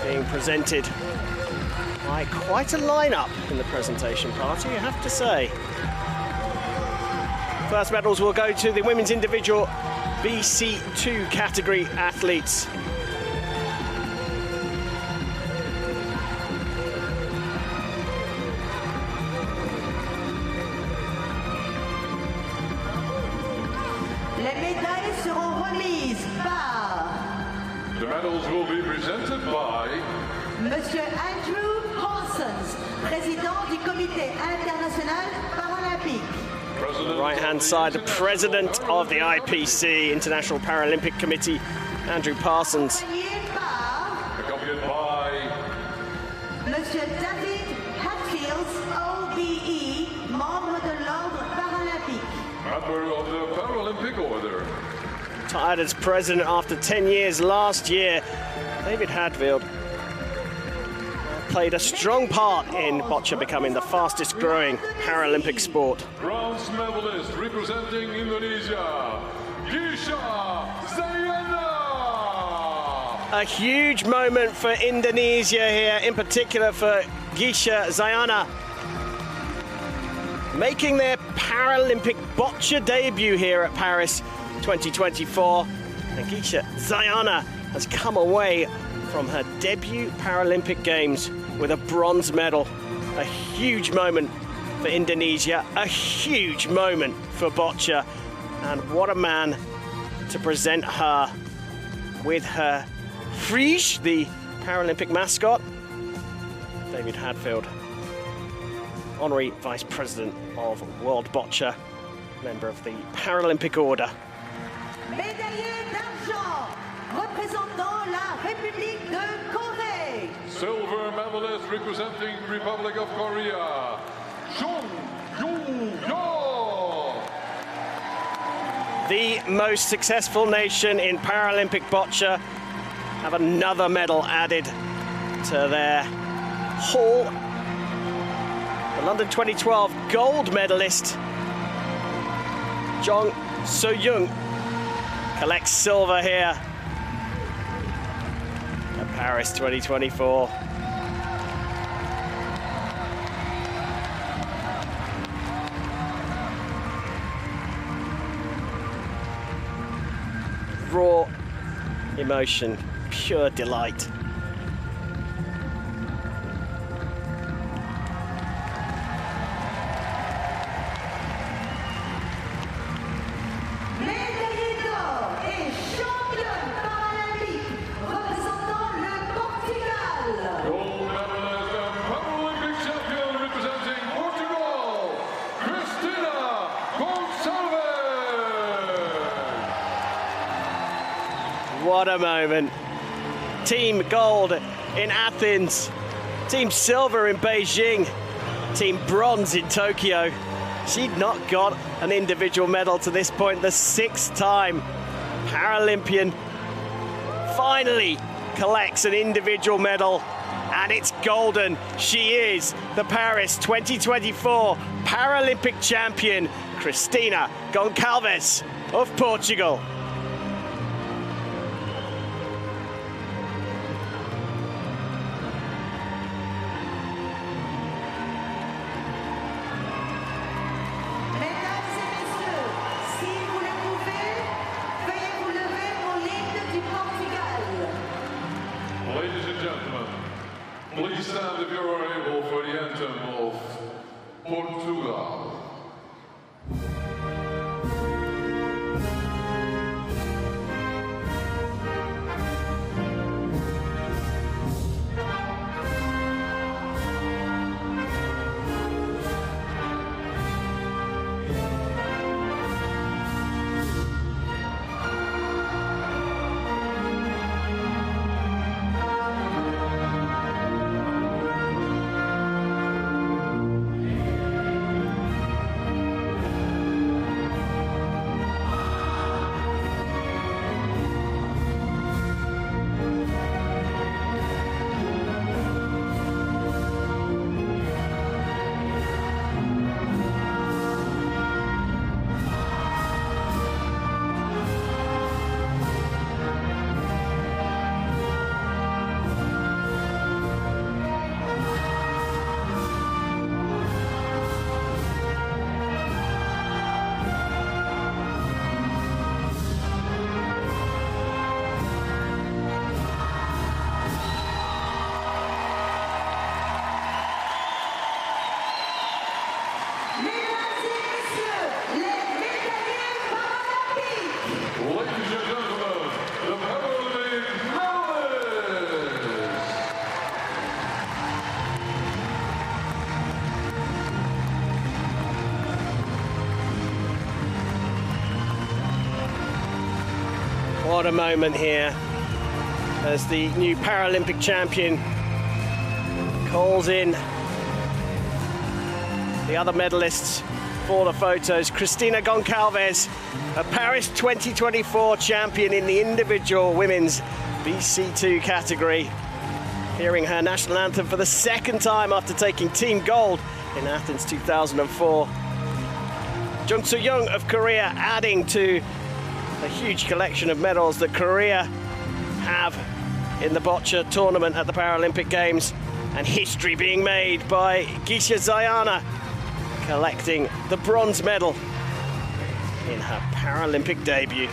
being presented by quite a lineup in the presentation party, you have to say. First medals will go to the women's individual BC2 category athletes. Les médailles seront remises par The medals will be presented by Monsieur Andrew Parsons, président du Comité international paralympique. President Right-hand side, the president of the IPC, International Paralympic Committee, Andrew Parsons. accompanied by Monsieur David Hatfield, OBE, membre de l'Ordre paralympique. member of the Paralympic Order. Retired as president after 10 years last year, David Hadfield played a strong part in Boccia becoming the fastest growing Paralympic sport. Bronze medalist representing Indonesia, Boccia Saengampa. A huge moment for Indonesia here, in particular for Boccia Saengampa, making their Paralympic Boccia debut here at Paris 2024. And Boccia Saengampa has come away from her debut Paralympic Games with a bronze medal. A huge moment for Indonesia, a huge moment for Boccia, and what a man to present her with her friche, the Paralympic mascot. David Hadfield, Honorary Vice President of World Boccia, member of the Paralympic Order. Médaillé d'argent, représentant la République de Corée. Silver medalist representing Republic of Korea, Jung Yoo-yo. The most successful nation in Paralympic Boccia have another medal added to their haul. The London 2012 gold medalist, Jung So-young, collects silver here at Paris 2024. Raw emotion, pure delight. Médaillé d'or et championne paralympique, représentant le Portugal. Gold medalist and Paralympic champion representing Portugal, Cristina Gonçalves. What a moment. Team gold in Athens, team silver in Beijing, team bronze in Tokyo. She'd not got an individual medal to this point, the 6th time Paralympian finally collects an individual medal, and it's golden. She is the Paris 2024 Paralympic champion, Cristina Gonçalves of Portugal. Mesdames et messieurs, si vous le pouvez, veuillez vous lever pour l'hymne du Portugal. Ladies and gentlemen, please stand if you are able for the anthem of Portugal. what a moment here as the new Paralympic champion calls in the other medalists for the photos. Cristina Goncalves, a Paris 2024 champion in the individual women's BC2 category, hearing her national anthem for the second time after taking team gold in Athens 2004. Jung Soo-young of Korea adding to the huge collection of medals that Korea have in the Boccia tournament at the Paralympic Games, and history being made by Gisha Zayana, collecting the bronze medal in her Paralympic debut.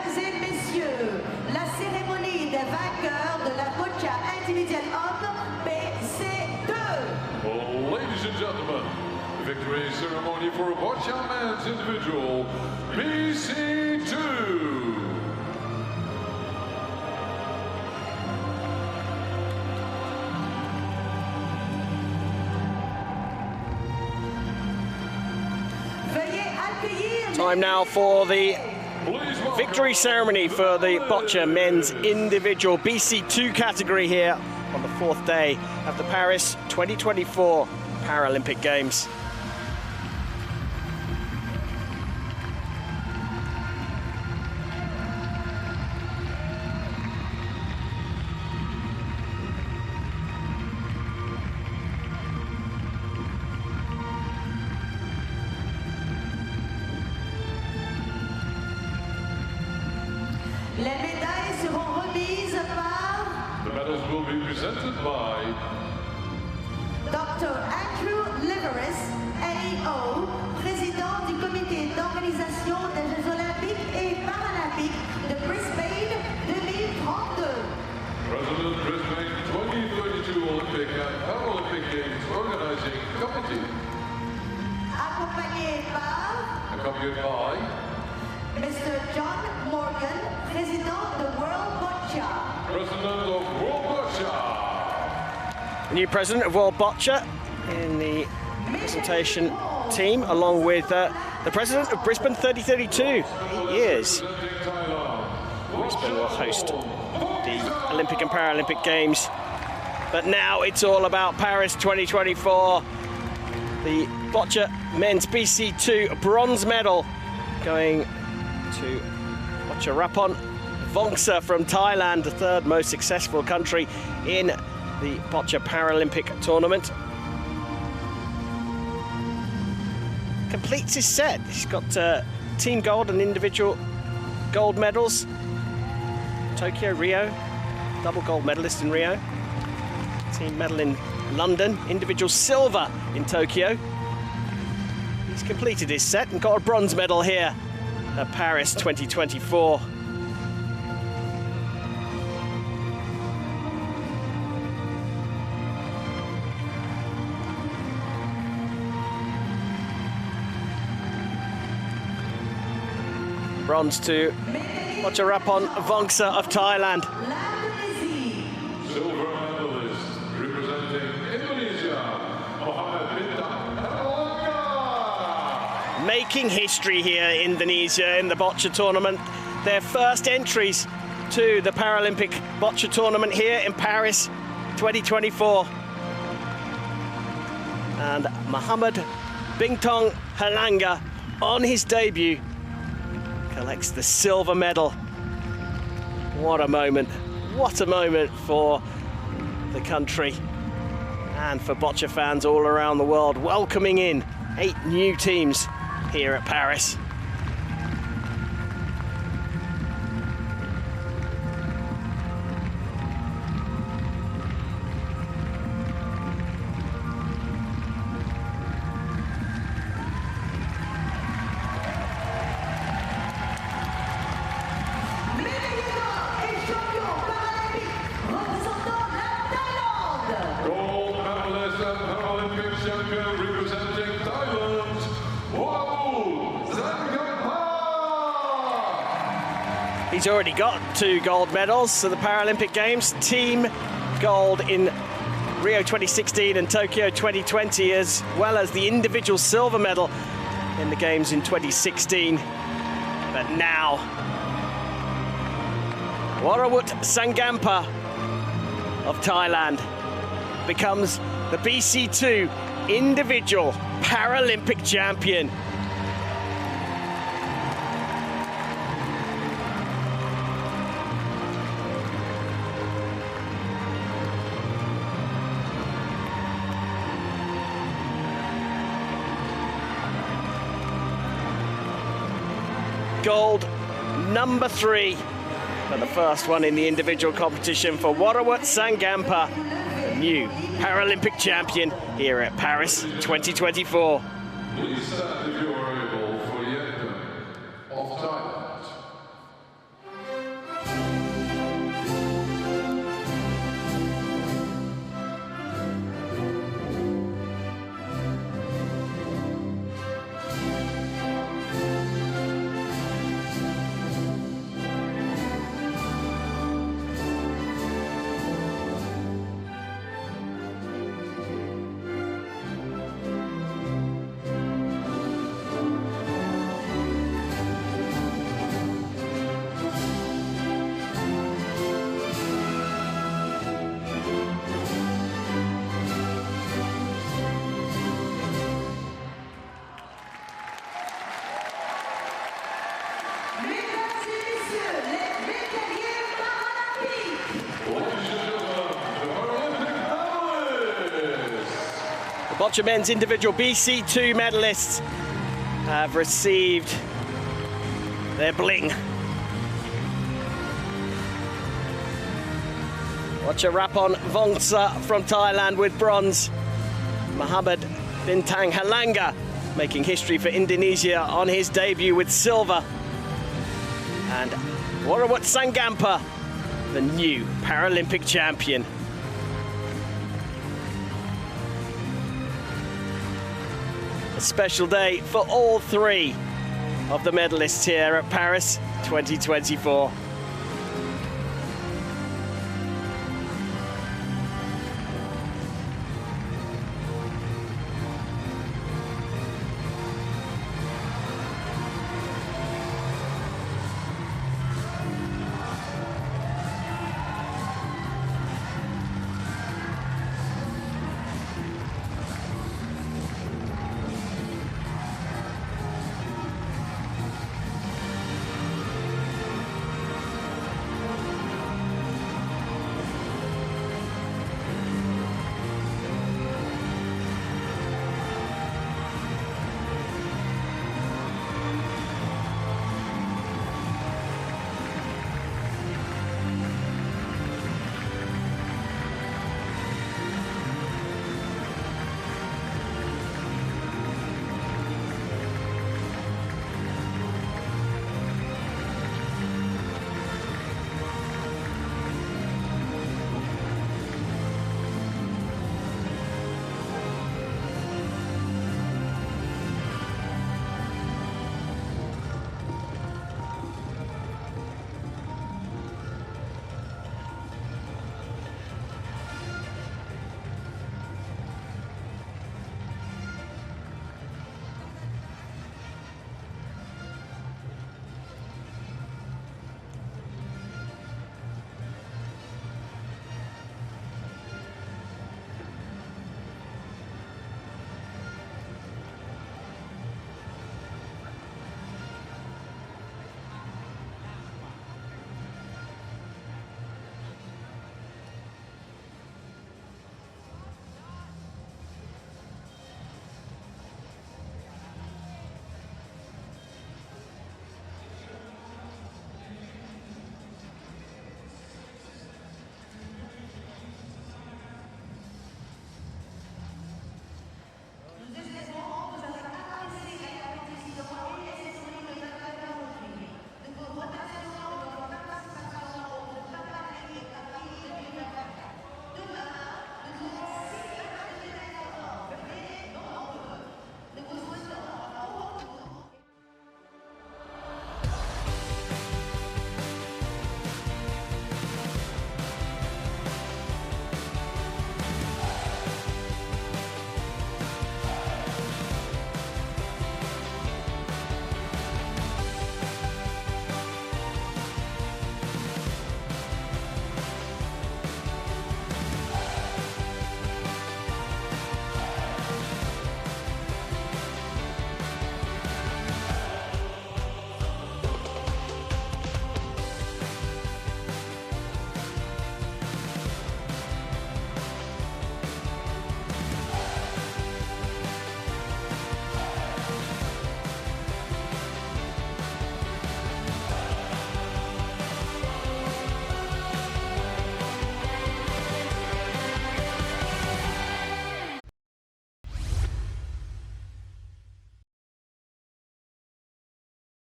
Mesdames et messieurs, la cérémonie des vainqueurs de la Boccia individuelle homme BC2. Ladies and gentlemen, victory ceremony for Boccia men's individual BC2. Time now for the victory ceremony for the Boccia men's individual BC2 category here on the 4th day of the Paris 2024 Paralympic Games. Les médailles seront remises par The medals will be presented by Dr. Andrew Liveris, AO, président du comité d'organisation des Jeux Olympiques et Paralympiques de Brisbane 2032. President Brisbane 2032 Olympic and Paralympic Games Organizing Committee, Accompagné par Mr. John Morgan, président de World Boccia. President of World Boccia. New president of World Boccia in the presentation team, along with the president of Brisbane 3032. He is. Brisbane will host the Olympic and Paralympic Games. But now it's all about Paris 2024. The Boccia men's BC2 bronze medal going to Worawut Saengampa from Thailand, the 3rd most successful country in the Boccia Paralympic tournament. Completes his set. He's got team gold and individual gold medals. Tokyo, Rio, double gold medalist in Rio. Team medal in London, individual silver in Tokyo. He's completed his set and got a bronze medal here at Paris 2024. Bronze to Worawut Saengampa of Thailand. Silver medalist representing Indonesia, Bintang, Herlangga. Making history here, Indonesia, in the Boccia tournament. Their first entries to the Paralympic Boccia tournament here in Paris 2024. And Bintang Herlangga, on his debut, collects the silver medal. What a moment. What a moment for the country and for Boccia fans all around the world, welcoming in 8 new teams here at Paris. Gold medalist and Paralympic champion representing Thailand, Worawut Saengampa. He's already got 2 gold medals for the Paralympic Games. Team gold in Rio 2016 and Tokyo 2020, as well as the individual silver medal in the Games in 2016. But now, Worawut Saengampa of Thailand becomes the BC2 individual Paralympic champion. Gold number 3 for the first one in the individual competition for Worawut Saengampa, the new Paralympic champion here at Paris 2024. Please stand if you are able for the anthem of Thailand. messieurs, les médaillés paralympiques. Ladies and gentlemen, the Paralympic medalists. The Boccia men's individual BC2 medalists have received their bling. Worawut Saengampa from Thailand with bronze. Bintang Herlangga making history for Indonesia on his debut with silver. And Worawut Saengampa, the new Paralympic champion. A special day for all three of the medalists here at Paris 2024.